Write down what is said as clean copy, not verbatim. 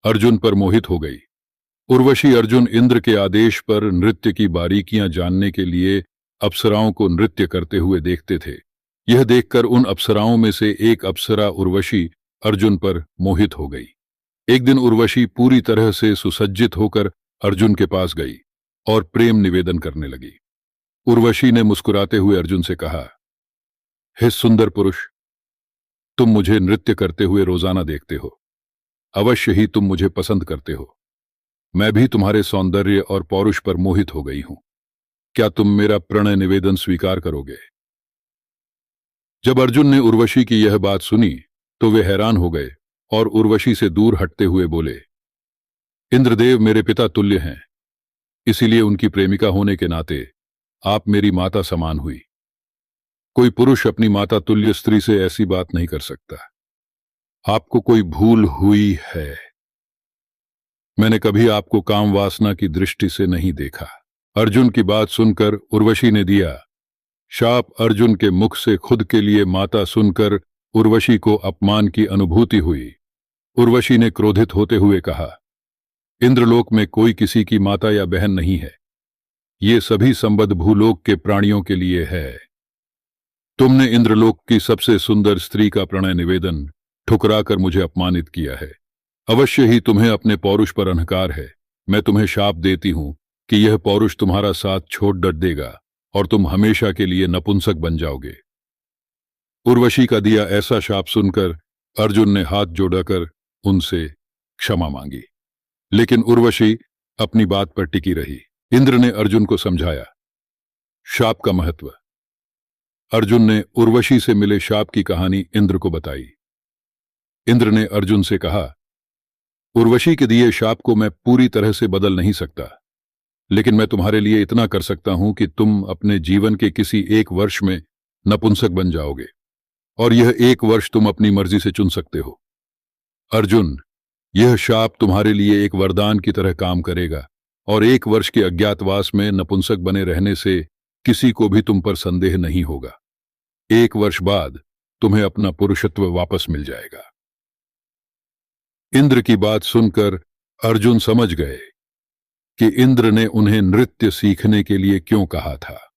अर्जुन पर मोहित हो गई। उर्वशी अर्जुन इंद्र के आदेश पर नृत्य की बारीकियां जानने के लिए अप्सराओं को नृत्य करते हुए देखते थे। यह देखकर उन अप्सराओं में से एक अप्सरा उर्वशी अर्जुन पर मोहित हो गई। एक दिन उर्वशी पूरी तरह से सुसज्जित होकर अर्जुन के पास गई और प्रेम निवेदन करने लगी। उर्वशी ने मुस्कुराते हुए अर्जुन से कहा, हे सुंदर पुरुष, तुम मुझे नृत्य करते हुए रोजाना देखते हो। अवश्य ही तुम मुझे पसंद करते हो। मैं भी तुम्हारे सौंदर्य और पौरुष पर मोहित हो गई हूं। क्या तुम मेरा प्रणय निवेदन स्वीकार करोगे? जब अर्जुन ने उर्वशी की यह बात सुनी तो वे हैरान हो गए और उर्वशी से दूर हटते हुए बोले, इंद्रदेव मेरे पिता तुल्य हैं, इसीलिए उनकी प्रेमिका होने के नाते आप मेरी माता समान हुई। कोई पुरुष अपनी माता तुल्य स्त्री से ऐसी बात नहीं कर सकता। आपको कोई भूल हुई है। मैंने कभी आपको काम वासना की दृष्टि से नहीं देखा। अर्जुन की बात सुनकर उर्वशी ने दिया शाप। अर्जुन के मुख से खुद के लिए माता सुनकर उर्वशी को अपमान की अनुभूति हुई। उर्वशी ने क्रोधित होते हुए कहा, इंद्रलोक में कोई किसी की माता या बहन नहीं है। ये सभी संबद्ध भूलोक के प्राणियों के लिए है। तुमने इंद्रलोक की सबसे सुंदर स्त्री का प्रणय निवेदन ठुकराकर मुझे अपमानित किया है। अवश्य ही तुम्हें अपने पौरुष पर अहंकार है। मैं तुम्हें शाप देती हूं कि यह पौरुष तुम्हारा साथ छोड़ डट देगा और तुम हमेशा के लिए नपुंसक बन जाओगे। उर्वशी का दिया ऐसा शाप सुनकर अर्जुन ने हाथ जोड़कर उनसे क्षमा मांगी, लेकिन उर्वशी अपनी बात पर टिकी रही। इंद्र ने अर्जुन को समझाया शाप का महत्व। अर्जुन ने उर्वशी से मिले शाप की कहानी इंद्र को बताई। इंद्र ने अर्जुन से कहा, उर्वशी के दिए शाप को मैं पूरी तरह से बदल नहीं सकता, लेकिन मैं तुम्हारे लिए इतना कर सकता हूं कि तुम अपने जीवन के किसी एक वर्ष में नपुंसक बन जाओगे, और यह एक वर्ष तुम अपनी मर्जी से चुन सकते हो। अर्जुन, यह शाप तुम्हारे लिए एक वरदान की तरह काम करेगा, और एक वर्ष के अज्ञातवास में नपुंसक बने रहने से किसी को भी तुम पर संदेह नहीं होगा। एक वर्ष बाद तुम्हें अपना पुरुषत्व वापस मिल जाएगा। इंद्र की बात सुनकर अर्जुन समझ गए कि इंद्र ने उन्हें नृत्य सीखने के लिए क्यों कहा था।